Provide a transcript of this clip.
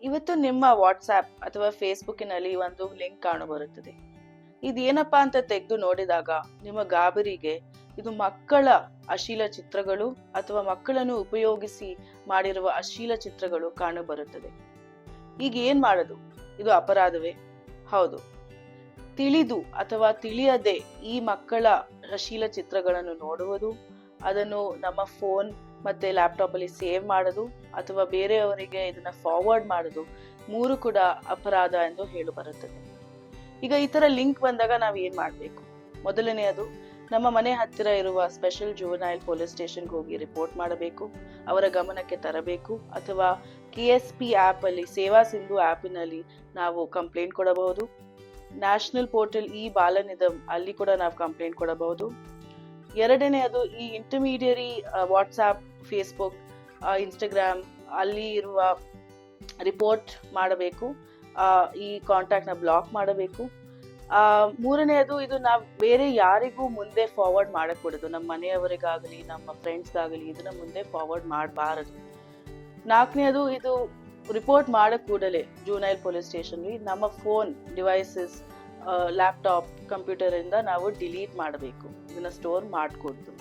ಇವತ್ತು ನಿಮ್ಮ ವಾಟ್ಸ್ಆ್ಯಪ್ ಅಥವಾ ಫೇಸ್ಬುಕ್ಕಿನಲ್ಲಿ ಒಂದು ಲಿಂಕ್ ಕಾಣಬರುತ್ತದೆ. ಇದೇನಪ್ಪಾ ಅಂತ ತೆಗೆದು ನೋಡಿದಾಗ ನಿಮ್ಮ ಗಾಬರಿಗೆ ಇದು ಮಕ್ಕಳ ಅಶ್ಲೀಲ ಚಿತ್ರಗಳು ಅಥವಾ ಮಕ್ಕಳನ್ನು ಉಪಯೋಗಿಸಿ ಮಾಡಿರುವ ಅಶ್ಲೀಲ ಚಿತ್ರಗಳು ಕಾಣಬರುತ್ತದೆ. ಈಗ ಏನ್ ಮಾಡೋದು? ಇದು ಅಪರಾಧವೇ? ಹೌದು. ತಿಳಿದು ಅಥವಾ ತಿಳಿಯದೆ ಈ ಮಕ್ಕಳ ಅಶ್ಲೀಲ ಚಿತ್ರಗಳನ್ನು ನೋಡುವುದು, ಅದನ್ನು ನಮ್ಮ ಫೋನ್ ಮತ್ತೆ ಲ್ಯಾಪ್ಟಾಪ್ ಅಲ್ಲಿ ಸೇವ್ ಮಾಡೋದು ಅಥವಾ ಬೇರೆಯವರಿಗೆ ಇದನ್ನ ಫಾರ್ವರ್ಡ್ ಮಾಡೋದು, ಮೂರು ಕೂಡ ಅಪರಾಧ ಎಂದು ಹೇಳಿ ಬರುತ್ತದೆ. ಈಗ ಈ ತರ ಲಿಂಕ್ ಬಂದಾಗ ನಾವ್ ಏನ್ ಮಾಡ್ಬೇಕು? ಮೊದಲನೆಯದು, ನಮ್ಮ ಮನೆ ಹತ್ತಿರ ಇರುವ ಸ್ಪೆಷಲ್ ಜುವೆನೈಲ್ ಪೊಲೀಸ್ ಸ್ಟೇಷನ್ಗೆ ಹೋಗಿ ರಿಪೋರ್ಟ್ ಮಾಡಬೇಕು, ಅವರ ಗಮನಕ್ಕೆ ತರಬೇಕು. ಅಥವಾ KSP ಆಪ್ ಅಲ್ಲಿ, ಸೇವಾ ಸಿಂಧು ಆಪಿನಲ್ಲಿ ನಾವು ಕಂಪ್ಲೇಂಟ್ ಕೊಡಬಹುದು. ನ್ಯಾಷನಲ್ ಪೋರ್ಟಲ್ ಬಾಲನಿಧಂ ಅಲ್ಲಿ ಕೂಡ ನಾವು ಕಂಪ್ಲೇಂಟ್ ಕೊಡಬಹುದು. ಎರಡನೆಯದು, ಈ ಇಂಟರ್ಮೀಡಿಯರಿ ವಾಟ್ಸ್ಆ್ಯಪ್, ಫೇಸ್ಬುಕ್, ಇನ್ಸ್ಟಾಗ್ರಾಮ್ ಅಲ್ಲಿ ಇರುವ ರಿಪೋರ್ಟ್ ಮಾಡಬೇಕು, ಈ ಕಾಂಟ್ಯಾಕ್ಟ್ ನ ಬ್ಲಾಕ್ ಮಾಡಬೇಕು. ಮೂರನೆಯದು, ಇದು ನಾವು ಬೇರೆ ಯಾರಿಗೂ ಮುಂದೆ ಫಾರ್ವರ್ಡ್ ಮಾಡಕೂಡದು. ನಮ್ಮ ಮನೆಯವರಿಗಾಗಲಿ ನಮ್ಮ ಫ್ರೆಂಡ್ಸ್ಗಾಗಲಿ ಇದನ್ನ ಮುಂದೆ ಫಾರ್ವರ್ಡ್ ಮಾಡಬಾರದು. ನಾಲ್ಕನೆಯದು, ಇದು ರಿಪೋರ್ಟ್ ಮಾಡ ಕೂಡಲೇ ಜುವೆನೈಲ್ ಪೊಲೀಸ್ ಸ್ಟೇಷನ್ ನಮ್ಮ ಫೋನ್ ಡಿವೈಸಸ್, ಲ್ಯಾಪ್ಟಾಪ್, ಕಂಪ್ಯೂಟರ್ ಇಂದ ನಾವು ಡಿಲೀಟ್ ಮಾಡಬೇಕು, ಇದನ್ನ ಸ್ಟೋರ್ ಮಾಡಕೂಡದು.